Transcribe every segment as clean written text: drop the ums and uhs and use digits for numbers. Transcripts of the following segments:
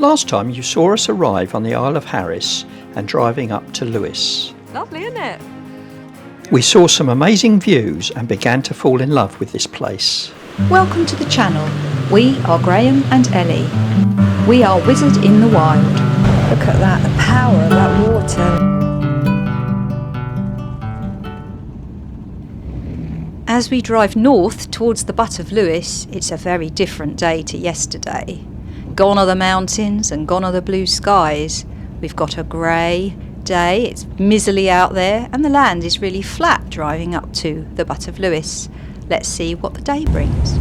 Last time you saw us arrive on the Isle of Harris and driving up to Lewis. Lovely, isn't it? We saw some amazing views and began to fall in love with this place. Welcome to the channel. We are Graham and Ellie. We are Wizard in the Wild. Look at that, the power of that water. As we drive north towards the Butt of Lewis, it's a very different day to yesterday. Gone are the mountains and gone are the blue skies. We've got a grey day, it's miserly out there, and the land is really flat driving up to the Butt of Lewis. Let's see what the day brings.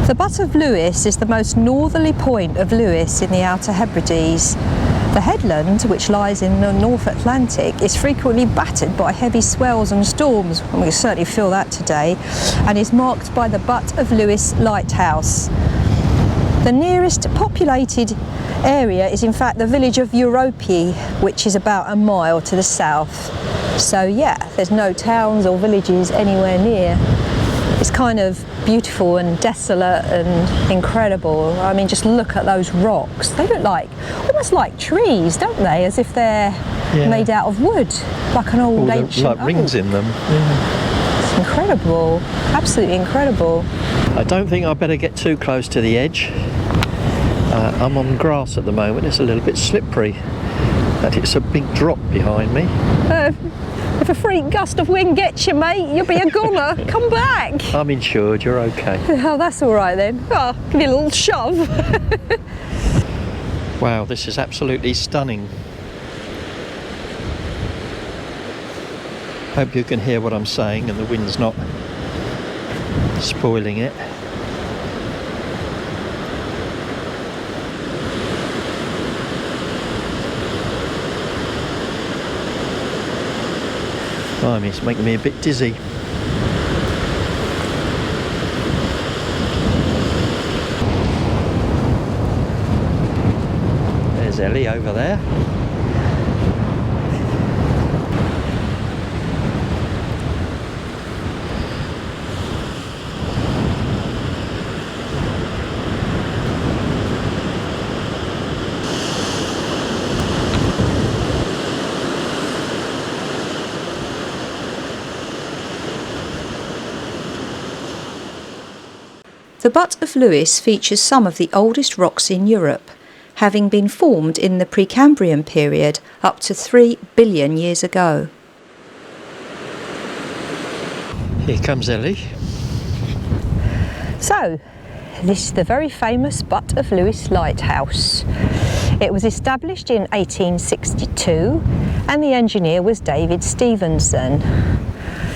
The Butt of Lewis is the most northerly point of Lewis in the Outer Hebrides. The headland, which lies in the North Atlantic, is frequently battered by heavy swells and storms, and we certainly feel that today, and is marked by the Butt of Lewis lighthouse. The nearest populated area is in fact the village of Europe, which is about a mile to the south. So yeah, there's no towns or villages anywhere near. It's kind of beautiful and desolate and incredible. I mean, just look at those rocks. They look like, almost like trees, don't they? As if they're made out of wood, like an old ancient like rings in them. Yeah. It's incredible, absolutely incredible. I don't think I better get too close to the edge. I'm on grass at the moment. It's a little bit slippery, and it's a big drop behind me. If a freak gust of wind gets you, mate, you'll be a goner. Come back. I'm insured, you're okay. Oh, that's all right then. Oh, give you a little shove. Wow, this is absolutely stunning. Hope you can hear what I'm saying and the wind's not spoiling it. It's making me a bit dizzy. There's Ellie over there. The Butt of Lewis features some of the oldest rocks in Europe, having been formed in the Precambrian period up to 3 billion years ago. Here comes Ellie. So, this is the very famous Butt of Lewis lighthouse. It was established in 1862 and the engineer was David Stevenson.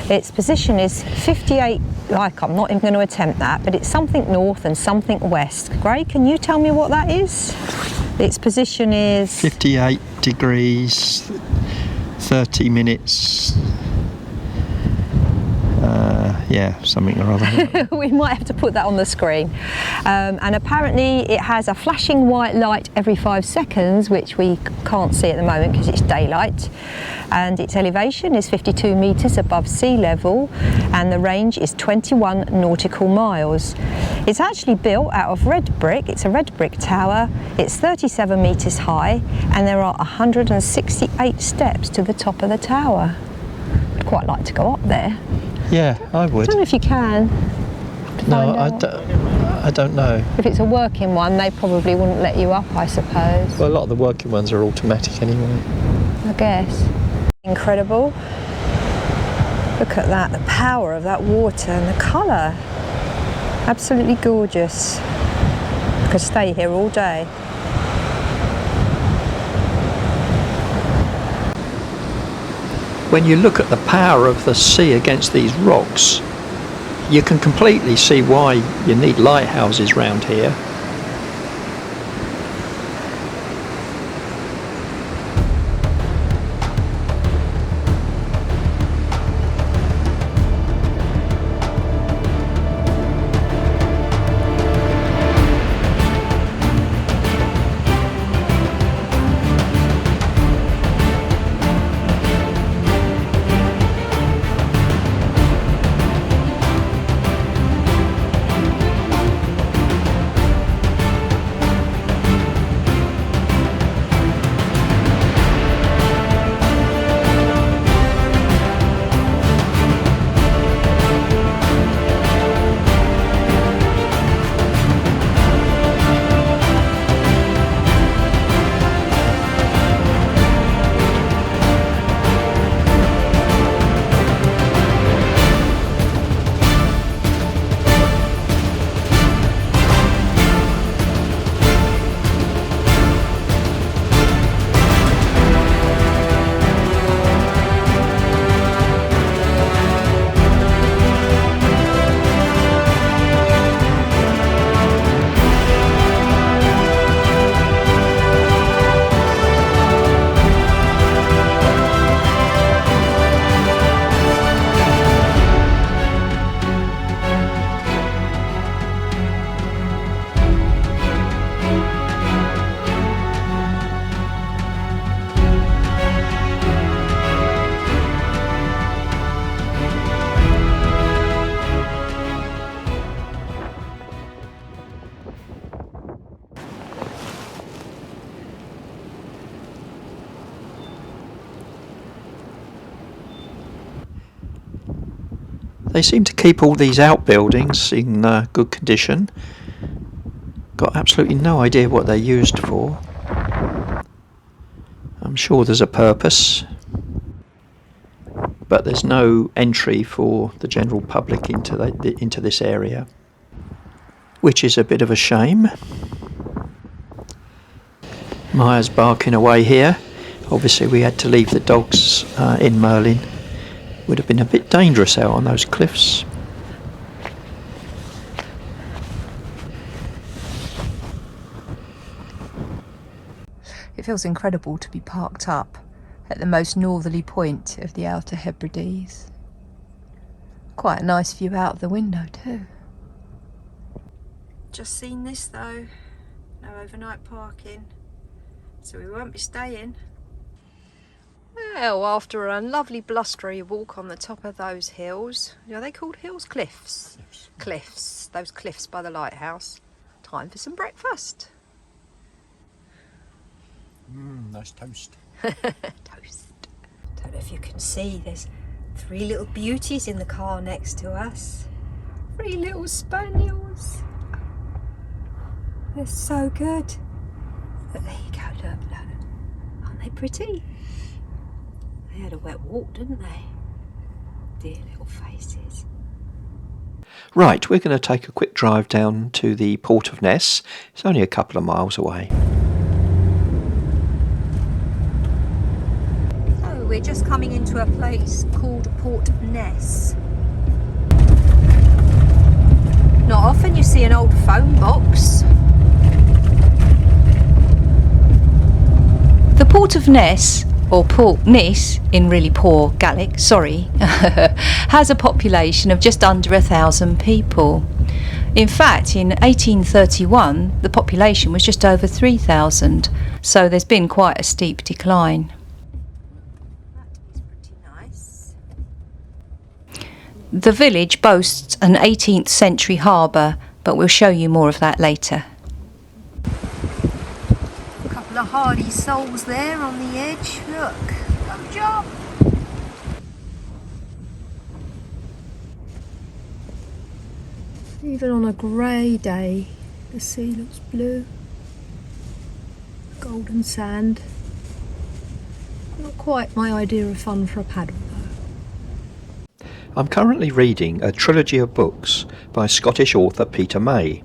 Its position is 58, I'm not even going to attempt that, but it's something north and something west. Gray, can you tell me what that is? Its position is 58 degrees, 30 minutes. Yeah, something or other. we might have to put that on the screen. And apparently it has a flashing white light every 5 seconds, which we can't see at the moment because it's daylight. And its elevation is 52 metres above sea level, and the range is 21 nautical miles. It's actually built out of red brick. It's a red brick tower. It's 37 metres high, and there are 168 steps to the top of the tower. I'd quite like to go up there. Yeah, I would. I don't know if you can. No, I don't know. If it's a working one, they probably wouldn't let you up, I suppose. Well, a lot of the working ones are automatic anyway. I guess. Incredible. Look at that, the power of that water and the colour. Absolutely gorgeous. I could stay here all day. When you look at the power of the sea against these rocks, you can completely see why you need lighthouses round here. They seem to keep all these outbuildings in good condition. Got absolutely no idea what they're used for. I'm sure there's a purpose, but there's no entry for the general public into this area, which is a bit of a shame. Maya's barking away here. Obviously we had to leave the dogs in Merlin. Would have been a bit dangerous out on those cliffs. It feels incredible to be parked up at the most northerly point of the Outer Hebrides. Quite a nice view out of the window too. Just seen this though, no overnight parking, so we won't be staying. Well, after a lovely blustery walk on the top of those hills, are they called hills? Cliffs? Cliffs, those cliffs by the lighthouse. Time for some breakfast. Nice toast. Toast. Don't know if you can see, there's 3 little beauties in the car next to us. 3 little spaniels. They're so good. But there you go, look. Aren't they pretty? They had a wet walk, didn't they? Dear little faces. Right, we're going to take a quick drive down to the Port of Ness. It's only a couple of miles away. So we're just coming into a place called Port of Ness. Not often you see an old phone box. Port of Ness, or Port Nis in really poor Gaelic, has a population of just under 1,000 people. In fact, in 1831, the population was just over 3,000, so there's been quite a steep decline. That is pretty nice. The village boasts an 18th century harbour, but we'll show you more of that later. A couple of hardy souls there on the edge, look, good job. Even on a grey day, the sea looks blue. Golden sand. Not quite my idea of fun for a paddle though. I'm currently reading a trilogy of books by Scottish author Peter May.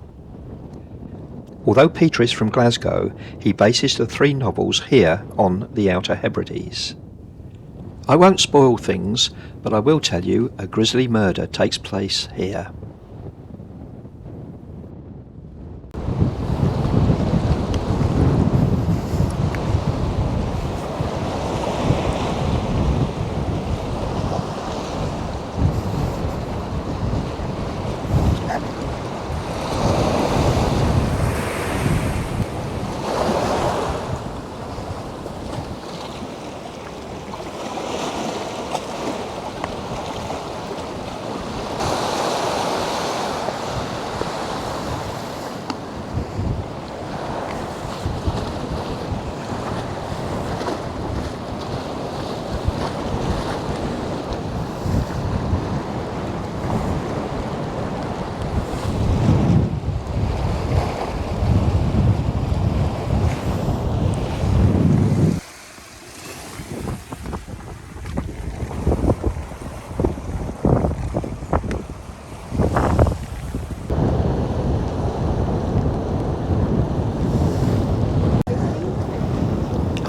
Although Peter is from Glasgow, he bases the 3 novels here on the Outer Hebrides. I won't spoil things, but I will tell you a grisly murder takes place here.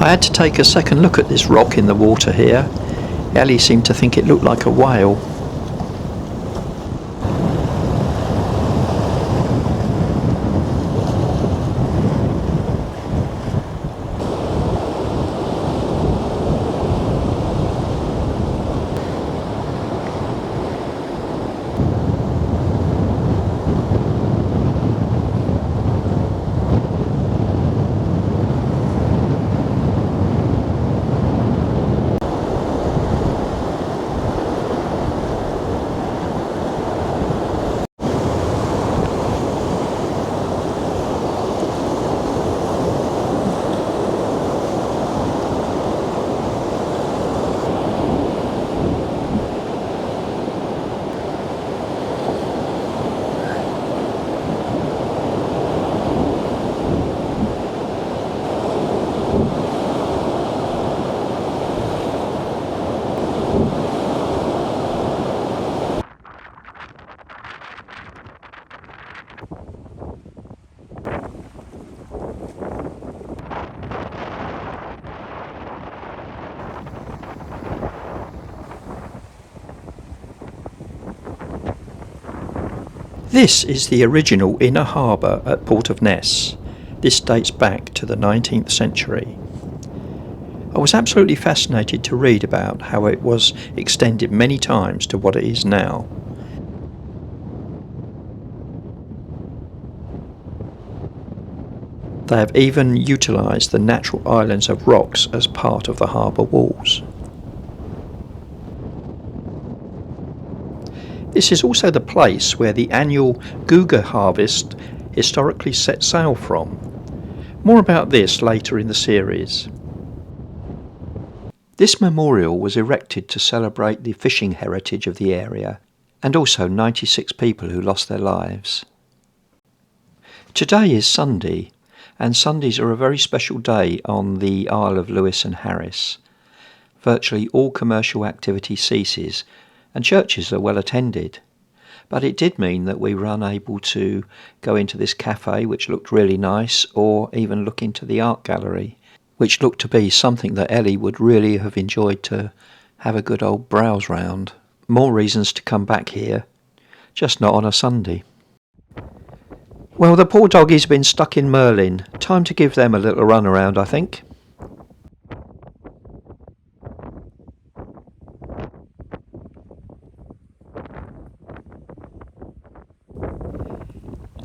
I had to take a second look at this rock in the water here. Ellie seemed to think it looked like a whale. This is the original inner harbour at Port of Ness. This dates back to the 19th century. I was absolutely fascinated to read about how it was extended many times to what it is now. They have even utilised the natural islands of rocks as part of the harbour walls. This is also the place where the annual Guga harvest historically set sail from. More about this later in the series. This memorial was erected to celebrate the fishing heritage of the area and also 96 people who lost their lives. Today is Sunday, and Sundays are a very special day on the Isle of Lewis and Harris. Virtually all commercial activity ceases and churches are well attended. But it did mean that we were unable to go into this cafe, which looked really nice, or even look into the art gallery, which looked to be something that Ellie would really have enjoyed to have a good old browse round. More reasons to come back here, just not on a Sunday. Well, the poor doggy's been stuck in Merlin. Time to give them a little run around, I think.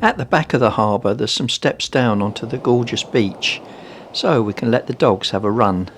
At the back of the harbour there's some steps down onto the gorgeous beach, so we can let the dogs have a run.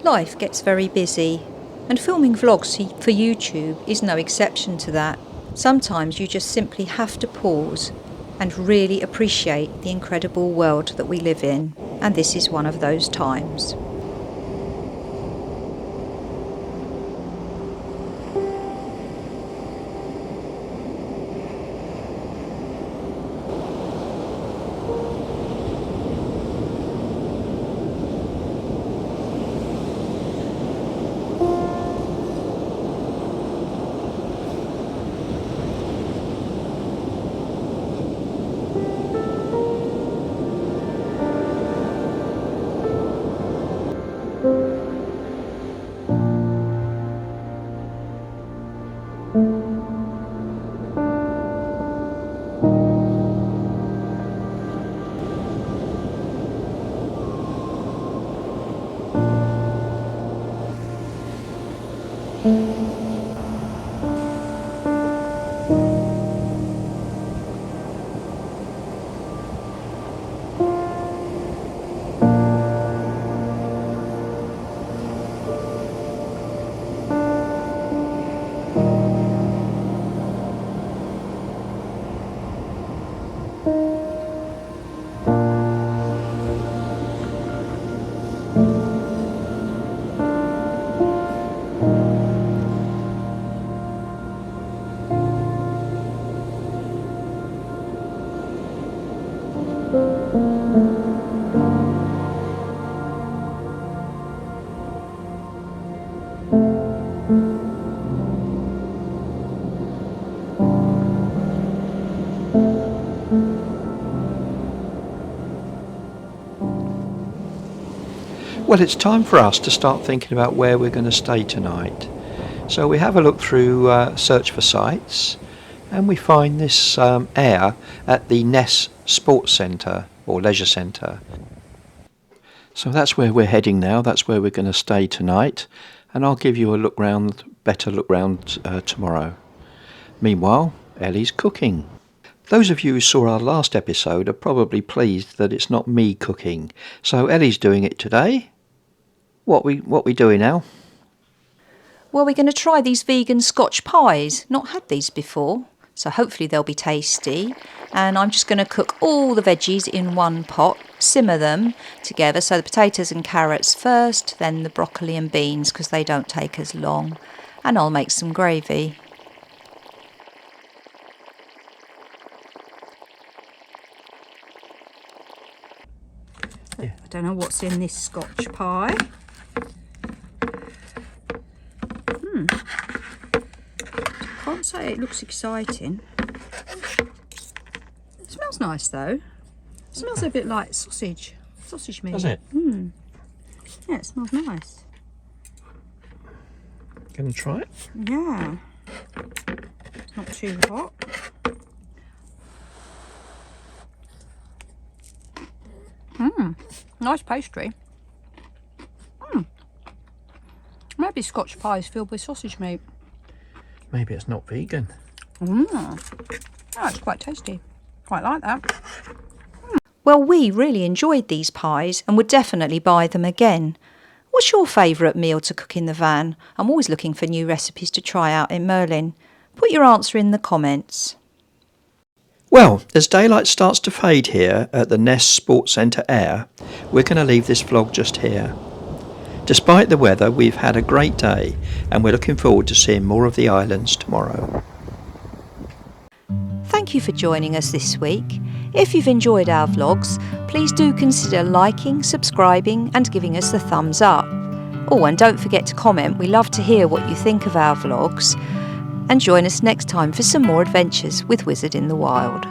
Life gets very busy, and filming vlogs for YouTube is no exception to that. Sometimes you just simply have to pause and really appreciate the incredible world that we live in, and this is one of those times. Well, it's time for us to start thinking about where we're going to stay tonight. So we have a look through Search for Sites, and we find this Aire at the Ness Sports Centre or Leisure Centre. So that's where we're heading now. That's where we're going to stay tonight, and I'll give you a better look round tomorrow. Meanwhile, Ellie's cooking. Those of you who saw our last episode are probably pleased that it's not me cooking. So Ellie's doing it today. What we doing now? Well, we're going to try these vegan Scotch pies. Not had these before, so hopefully they'll be tasty. And I'm just going to cook all the veggies in one pot, simmer them together. So the potatoes and carrots first, then the broccoli and beans because they don't take as long. And I'll make some gravy. I don't know what's in this Scotch pie. Can't say it looks exciting. It smells nice though. It smells a bit like sausage meat. Does it? Yeah, it smells nice. Gonna try it? Yeah. It's not too hot. Nice pastry. Maybe Scotch pie is filled with sausage meat. Maybe it's not vegan. Oh, it's quite tasty. Quite like that. Well, we really enjoyed these pies and would definitely buy them again. What's your favourite meal to cook in the van? I'm always looking for new recipes to try out in Merlin. Put your answer in the comments. Well, as daylight starts to fade here at the Ness Sports Centre Aire, we're going to leave this vlog just here. Despite the weather, we've had a great day and we're looking forward to seeing more of the islands tomorrow. thank you for joining us this week. If you've enjoyed our vlogs, please do consider liking, subscribing and giving us the thumbs up. Oh, and don't forget to comment, we love to hear what you think of our vlogs. And join us next time for some more adventures with Wizard in the Wild.